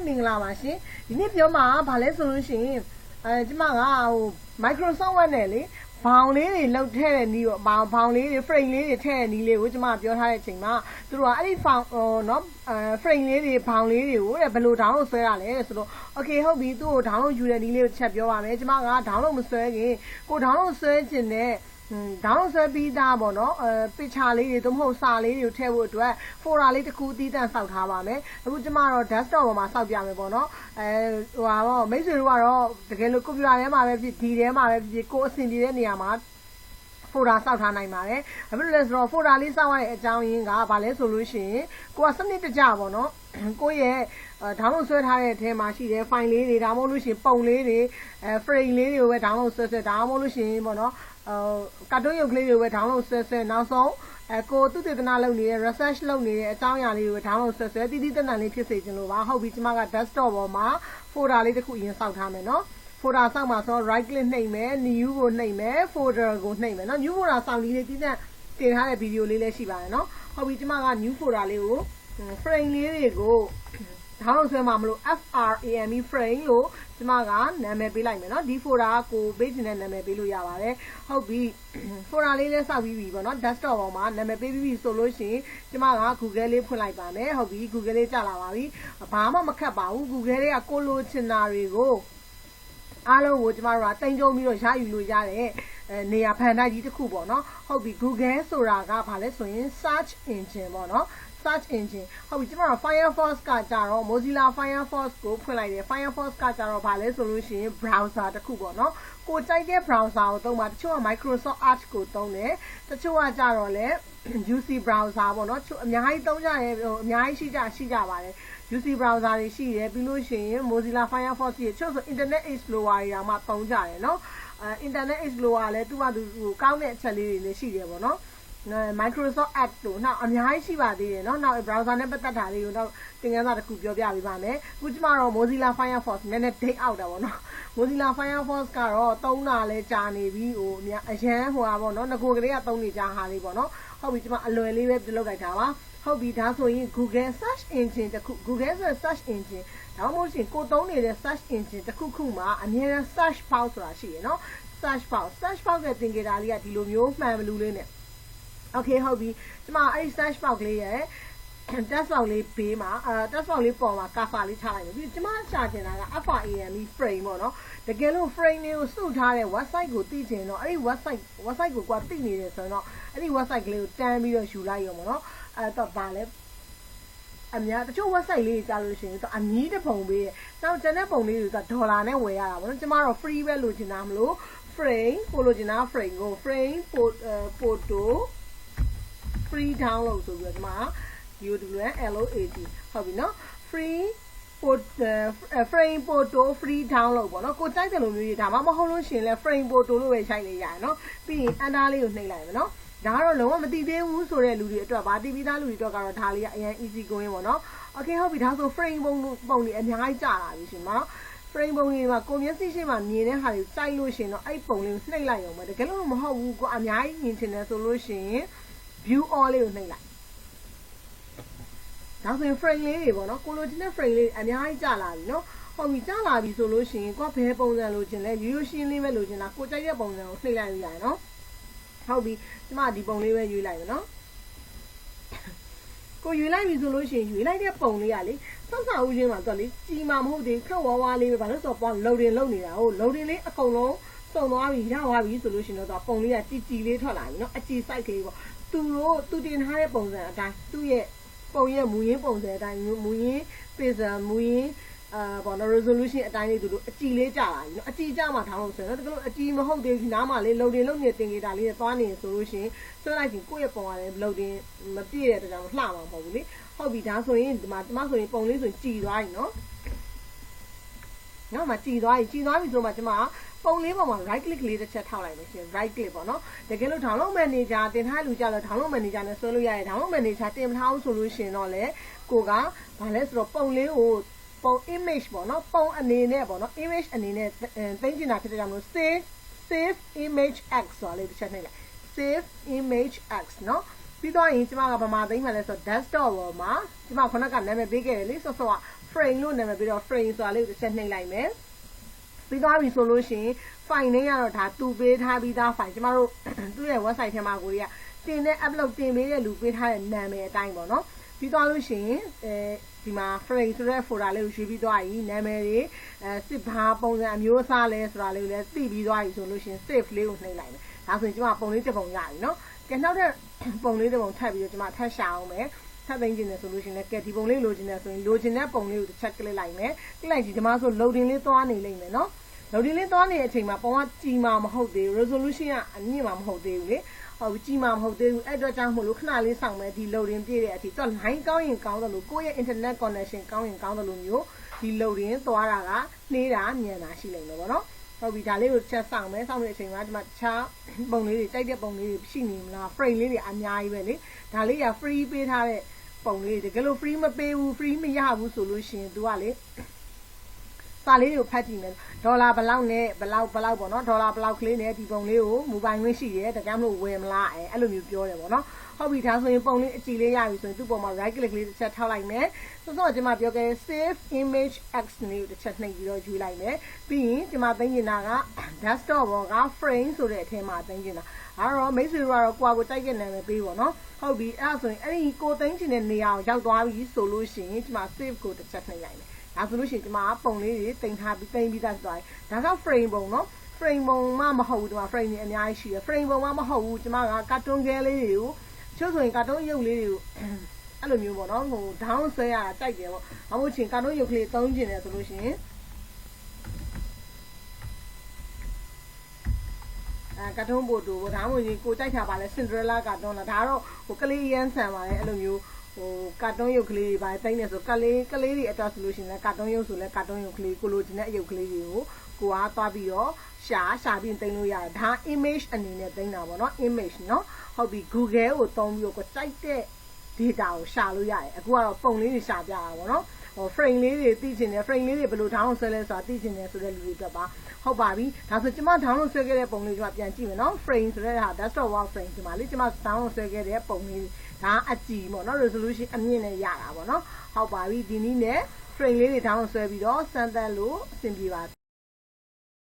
မင်္ဂလာပါရှင်ဒီနေ့ပြောမှာဗာလဲဆိုလို့ရှိရင်ကျမကဟို Microsoft Word နဲ့လေဘောင်လေးတွေလောက်ထည့်တဲ့နီးပေါ့ဘောင်လေးတွေ frame လေးတွေထည့်တဲ့နီးလေးကိုကျမပြောထားတဲ့အချိန်မှာသူတို့ကအဲ့ဒီနော် frame လေးတွေဘောင်လေးတွေကိုဘယ်လို download ဆွဲရလဲဆိုတော့ okay ဟုတ်ပြီသူ့ကို download ယူတဲ့နီးလေးကိုချက်ပြောပါမယ်ကျမက download မဆွဲခင်ကို download ဆွဲခြင်းနဲ့download ဆွဲပြီးသားပေါ့နော်picture လေးတွေသို့မဟုတ်စာလေးတွေကိုထည့်ဖို့အတွက် folder လေးတစ်ခုအသီးသန့်စောက်ထားပါမယ်အခုကျမတော့ desktop ပေါ်မှာစောက်ပြမယ်ပေါ့နော်ဟိုပါတော့မိတ်ဆွေတို့ကတော့တကယ်လို့ computer ထဲမှာပဲဖြစ်ဒီထဲမှာပဲဖြစ်ကိုအဆင်ပြေတဲ့နေရာမှာ folder စောက်ထားနိုင်ပါတယ်ဘာဖြစ်လို့လဲဆိုတော့ folder လေးစောက်ရတဲ့အကြောင်းရင်းကဘာလဲဆိုလို့ရှိရင်ကိုကစနစ်တကျပေါ့နော်ကိုရဲ့download ဆွဲထားတဲ့အထဲမှာရှိတဲ့ file လေးတွေဒါမှမဟုတ်လို့ရှိရင်ပုံလေးတွေframe လေးတွေကိုပဲ download ဆွဲဒါမှမဟုတ်လို့ရှိရင်ပေါ့နော်ကာတွန်းရုပ်ကလေးတွေပဲ download ဆွဲနောက်ဆုံးကိုသူတေသနာလုပ်နေတဲ့ research လုပ်နေတဲ့အကြောင်းအရာလေးတွေပဲ download ဆွဲတည်တည်တံ့တံ့လေးဖြစ်စေချင်လို့ပါဟုတ်ပြီကျမက desktop ပေါ်မှာ folder လေးတစ်ခုအရင်စောက်ထားမယ်နော် folder စောက်မှာဆိုတော့ right click နှိပ်မယ် new ကိုနှိပ်မယ် folder ကိုနှိပ်မယ်နော် new folder စောက်လေးတည်တံ့တင်ထားတဲ့ video လေးလည်းရှိပါတယ်နော်ဟုတ်ပြီကျမက new folder လေးကို frame လေးတွေကိုdownload ဆွဲမှာမလို့ frame frame လို့ကျမကနာမည်ပေးလိုက်မယ်နော်ဒီ folder ကိုပေးချင်တဲ့နာမည်ပေးလို့ရပါတယ်ဟုတ်ပြီ folder လေးလည်းစောက်ပြီးပြီပေါ့နော် desktop ပေါ်မှာနာမည်ပေးပြီးပြီဆိုလို့ရှိရင်ကျမက Google လေးဖွင့်လိုက်ပါမယ်ဟုတ်ပြီ Google လေးကြာလာပါပြီဘာမှမခက်ပါဘူး Google လေးကကိုလိုချင်တာတွေကိုအားလုံးကိုကျမတို့ကတင်ကြုံပြီးတော့ရယူလို့ရတဲ့နေရာဖန်တိုက်ကြီးတစ်ခုပေါ့နော်ဟုတ်ပြီ Google ဆိုတာကဘာလဲဆိုရင် search engine ပေါ့နော်search engine ဟုတ်ပြီကျမတို့ Firefox ကကြတော့ Mozilla Firefox ကိုဖွင့်လိုက်တယ် Firefox ကကြတော့ဗာလဲဆိုလို့ရှိရင် browser တစ်ခုပေါ့နော်ကိုကြိုက်တဲ့ browser ကိုသုံးပါတချို့က Microsoft Edge ကိုသုံးတယ်တချို့ကကြတော့လေ UC browser ပေါ့နော်အများကြီးသုံးကြတယ်အများကြီးရှိကြပါတယ် UC browser တွေရှိတယ်ပြီးလို့ရှိရင် Mozilla Firefox တွေတချို့ဆို Internet Explorer တွေတောင်မှသုံးကြတယ်နော်Internet Explorer လည်းသူ့ဘာသူကောင်းတဲ့အချက်လေးတွေလည်းရှိတယ်ပေါ့နော်Microsoft Edge တို့နောက်အများကြီးရှိပါသေးတယ်เนาะနောက် browser နဲ့ပတ်သက်တာလေးကိုတော့သင်ခန်းစာတစ်ခုပြောပြပေးပါမယ်အခုကျမတော့ Mozilla Firefox နည်းနည်း date out တာပေါ့เนาะ Mozilla Firefox ကတော့သုံးတာလဲကြာနေပြီဟိုအရန်ဟိုပါပေါ့เนาะငကိုကလေးကသုံးနေကြဟာလေးပေါ့เนาะဟုတ်ပြီကျမအလွယ်လေးပဲပြုလုပ်လိုက်တာပါဟုတ်ပြီဒါဆိုရင် Google search engine တခု Google search engine ဒါမှမဟုတ်ရှင်ကိုသုံးနေတဲ့ search engine တခုခုမှာအမြဲတမ်း search box ဆိုတာရှိရယ်เนาะ search box ရဲ့သင်္ကေတလေးကဒီလိုမျိုးမှန်မလူလေးနဲ့Okay ဟုတ်ပြီကျမအဲ့ search box လေးရဲ့ text box လေးဘေးမှာtext box လေးပေါ်မှာ cursor လေးချလိုက်မယ်ပြီးကျမရှာချင်တာက frame frame ပေါ့နော်တကယ်လို့ frame လေးကိုစုထားတဲ့ website ကိုသိချင်တော့အဲ့ဒီ website ကိုကွာသိနေတယ်ဆိုတော့အဲ့ဒီ website ကလေးကိုတန်းပြီးတော့ယူလိုက်ရောပေါ့နော်တော့ဗာလဲအများတချို့ website လေးကြားလို့ရှိရင်တော့အမီးတစ်ပုံပေးရဲ့နောက်ကျန်တဲ့ပုံလေးတွေကဒေါ်လာနဲ့ဝယ်ရတာပေါ့နော်ကျမတော့ free ပဲလို့ချင်တာမလို့ frame ကိုလိုချင်တာ frame ကို frame photo free download ဆိုပြီးတော့ဒီမှာ UWLOAD ဟုတ်ပြီနော် free frame photo free download ပေါ့နော်ကိုကြိုက်တဲ့လိုမျိုးကြီးဒါမှမဟုတ်လို့ရှိရင်လည်း frame photo လို့ပဲရိုက်နေရတယ်နော်ပြီးရင် enter လေးကိုနှိပ်လိုက်မယ်နော်ဒါကတော့လုံးဝမသိသေးဘူးဆိုတဲ့လူတွေအတွက်ဗာတီးပြီးသားလူတွေအတွက်ကတော့ဒါလေးကအရင် easy going ပေါ့နော် okay ဟုတ်ပြီဒါဆို frame ပုံတွေအများကြီးကြာလာပြီရှင်နော်frame ပုံတွေမှာကိုမျက်စိရှိမှမြင်တဲ့ဟာတွေစိုက်လို့ရှင်တော့အဲ့ပုံလေးကိုနှိပ်လိုက်ရုံပဲတကယ်လို့မဟုတ်ဘူးကိုအများကြီးမြင်ချင်တယ်ဆိုလို့ရှင် view all လေးကိုနှိပ်လိုက်ဒါဆိုရင် frame လေးတွေပေါ့နော်ကိုလိုချင်တဲ့ frame လေးအများကြီးကြာလာပြီနော်ဟုတ်ပြီကြာလာပြီဆိုလို့ရှိရင်ကိုဘယ်ပုံစံလိုချင်လဲရိုးရိုးရှင်းလေးပဲလိုချင်တာကိုကြိုက်တဲ့ပုံစံကိုနှိပ်လိုက်ရရတယ်နော်ဟုတ်ပြီကျမဒီပုံလေးပဲရွေးလိုက်မယ်နော်ကိုရွေးလိုက်ပြီဆိုလို့ရှိရင်ရွေးလိုက်တဲ့ပုံလေးကလေစောက်စာဦးချင်းမှာတော့လေကြီးမာမဟုတ်သေးခက်ဝါးဝါလေးပဲဘာလို့ဆိုတော့ loading လုပ်နေတာဟုတ် loading လေးအကုန်လုံးစုံသွားပြီရသွားပြီဆိုလို့ရှိရင်တော့ပုံလေးကကြည်လေးထွက်လာပြီနော်အကြည် site ကလေးပေါ့သူတင်ထားတဲ့ပုံစံအတိုင်းသူ့ရဲ့ပုံရဲ့မူရင်းပုံစံအတိုင်းမူရင်း pixel မူရင်းပေါ့နော် resolution အတိုင်းလေးသူတို့အကြည်လေးကြာလာပြီနော်အကြည်ကြာမှထောင်းလို့ဆိုတော့တကယ်လို့အကြည်မဟုတ်သေးဘူးနားမှာလေ loading လုပ်နေတဲ့တင်ကေတာလေးနဲ့သွားနေဆိုလို့ရှိရင်ဆွဲလိုက်ရင်ကိုယ့်ရဲ့ပုံကလည်း loading မပြည့်တဲ့အတွက်ကြောင့်လှမှာမဟုတ်ဘူးလေဟုတ်ပြီဒါဆိုရင်ဒီမှာဆိုရင်ပုံလေးဆိုရင်ကြည်သွားပြီနော်နောက်မှကြည်သွားပြီဆိုမှကျမပုံလေးပေါ်မှာ right click လေးတစ်ချက်ထောက်လိုက်မယ်ရှင် right click ပေါ့နော်တကယ်လို့ download manager တင်ထားလူကြလို့ download manager နဲ့ဆွဲလို့ရတယ် download manager တင်မထားဘူးဆိုလို့ရှင်တော့လေကိုကဘာလဲဆိုတော့ပုံလေးကိုပုံ image ပေါ့နော်ပုံအနေနဲ့ပေါ့နော် image အနေနဲ့သိမ်းချင်တာဖြစ်တဲ့ကြောင့်မလို့ save image x ဆိုတာလေးတစ်ချက်နှိပ်လိုက် save image x နော်ပြီးတော့ရင်ကျမကဗမာသိမ်းမှလဲဆိုတော့ desktop ပေါ်မှာကျမခုနကနာမည်ပေးခဲ့တယ်လေဆော့ frame လို့နာမည်ပြီးတော့ frame ဆိုတာလေးကိုတစ်ချက်နှိပ်လိုက်မယ်ပြီးသွားပြီဆိုလို့ရှိရင် file နဲ့ရတော့ဒါသူပေးထားပြီးသား file ကျမတို့သူ့ရဲ့ website ထဲမှာကိုကြီးကတင်တဲ့ upload တင်ပေးတဲ့လူပေးထားတဲ့နာမည်အတိုင်းပေါ့နော်ပြီးသွားလို့ရှိရင်ဒီမှာ frame ဆိုတဲ့ folder လေးကိုရွေးပြီးသွားပြီနာမည်တွေစစ်ဘာပုံစံအမျိုးအစားလဲဆိုတာလေးကိုလည်းသိပြီးသွားပြီဆိုလို့ရှိရင် save လေးကိုနှိပ်လိုက်မယ်ဒါဆိုရင်ကျမပုံလေးတစ်ပုံရပြီနော်ကဲနောက်တဲ့ပုံလေးတစ်ပုံထပ်ပြီးတော့ကျမထပ်ရှာအောင်မယ်ထပ်သိမ်းကျင်တယ်ဆိုလို့ရှိရင်လည်းကဲဒီပုံလေးလိုချင်တယ်ဆိုရင်လိုချင်တဲ့ပုံလေးကိုတစ်ချက် click လိုက်မယ်click လိုက်ကြည့်ဒီမှာဆို loading လေးသွားနေလိမ့်မယ်နော် loading လေးသွားနေတဲ့အချိန်မှာပုံကကြီးမှာမဟုတ်သေးဘူး resolution ကအမြင့်မှာမဟုတ်သေးဘူးလေဟုတ်ကြီးမှာမဟုတ်သေးဘူးအဲ့တော့ကြောင့်မို့လို့ခဏလေးစောင့်မယ်ဒီ loading ပြည့်တဲ့အထိတော့ line ကောင်းရင်ကောင်းတယ်လို့ကိုယ့်ရဲ့ internet connection ကောင်းရင်ကောင်းတယ်လို့မျိုးဒီ loading သွားတာကနှေးတာမြန်တာရှိလိမ့်မယ်ပေါ့နော်ဟုတ်ပြီဒါလေးကိုချက်ဆောင်မယ်ဆောင်တဲ့အချိန်မှာဒီမှာတခြားပုံလေးတွေကြိုက်တဲ့ပုံလေးတွေရှိနေမလား frame လေးတွေအများကြီးပဲလေဒါလေးက free ပေးထားတဲ့ပုံလေးတကယ်လို့ free မပေးဘူး free မရဘူးဆိုလို့ရှိရင် तू ကလေစာလေးကိုဖတ်ကြည့်မယ်ဒေါ်လာဘလောက်နဲ့ဘလောက်ပေါ့နော်ဒေါ်လာဘလောက်ကလေးနဲ့ဒီပုံလေးကိုမူပိုင်ခွင့်ရှိတယ်ဒါကြောင့်မလို့ဝယ်မလားအဲ့လိုမျိုးပြောတယ်ပေါ့နော်ဟုတ်ပြီဒါဆိုရင်ပုံလေးအကြည့်လေးရပြီဆိုရင်သူ့ပုံမှာ right click လေးတစ်ချက်ထောက်လိုက်မယ်ဆိုတော့ကျွန်မပြောခဲ့ save image x လေးကိုတစ်ချက်နှိပ်ပြီးတော့ယူလိုက်မယ်ပြီးရင်ကျွန်မသိချင်တာက desktop ဘောက frame ဆိုတဲ့အထဲမှာသိချင်တာအဲ့တော့မိတ်ဆွေတို့ကတော့ကိုယ့်ကိုတိုက်တဲ့နာမည်ပေးပေါ့နော်ဟုတ်ပြီအဲ့ဒါဆိုရင်အဲ့ဒီကိုသိချင်တဲ့နေရာကိုရောက်သွားပြီဆိုလို့ရှိရင်ကျွန်မ save ကိုတစ်ချက်နှိပ်လိုက်မယ်ဒါဆိုလို့ရှိရင်ဒီမှာပုံလေးတွေတင်ထားပြီးတင်ပြီးသားသွားတယ်ဒါက frame ပုံနော် frame ပုံမှမဟုတ်ဘူးဒီမှာ frame တွေအများကြီးရှိတယ် frame ပုံမှမဟုတ်ဘူးကျွန်မက cartoon ကလေးတွေကိုချို့ဆိုရင် cartoon ရုပ်လေးတွေကိုအဲ့လိုမျိုးပေါ့နော်ဟို down ဆွဲရတာတိုက်တယ်ပေါ့မဟုတ်ချင် cartoon ရုပ်ကလေးသုံးကျင်တယ်ဆိုလို့ရှိရင်cartoon ပို့တူဒါမှမဟုတ်ရင်ကိုကြိုက်တာပါလဲ Cinderella cartoon လားဒါတော့ဟိုကလေးရမ်းဆန်ပါလေအဲ့လိုမျိုးဟိုကာတွန်းရုပ်ကလေးတွေပါတိုင်းနေဆိုကလေးတွေအတွက်ဆိုလို့ရှိရင်လည်းကာတွန်းရုပ်ဆိုလည်းကာတွန်းရုပ်ကလေးကိုလိုချင်တဲ့အရုပ်ကလေးတွေကိုကိုကသွားပြီးတော့ရှာပြီးတင်လို့ရတယ်ဒါ image အနေနဲ့တင်တာပေါ့နော် image เนาะဟုတ်ပြီ Google ကိုသုံးပြီးတော့ကိုစိုက်တဲ့ data ကိုရှာလို့ရတယ်အခုကတော့ပုံလေးတွေရှာပြတာပေါ့နော်ဟို frame လေးတွေသိချင်တယ် frame လေးတွေဘယ်လို download ဆွဲလဲဆိုတာသိချင်တယ်ဆိုတဲ့လူတွေအတွက်ပါဟုတ်ပါပြီဒါဆိုကျွန်မ download ဆွဲခဲ့တဲ့ပုံလေးကျွန်မပြန်ကြည့်မယ်နော် frame ဆိုတဲ့ဟာ desktop wall frame ဒီမှာလေကျွန်မ download ဆွဲခဲ့တဲ့ပုံလေးဒါအကြည့်ပေါ့နော် resolution အမြင့်နဲ့ရတာပေါ့နော်ဟုတ်ပါပြီဒီနည်းနဲ့ frame လေးတွေ download ဆွဲပြီးတော့စမ်းသပ်လို့အဆင်ပြေပါ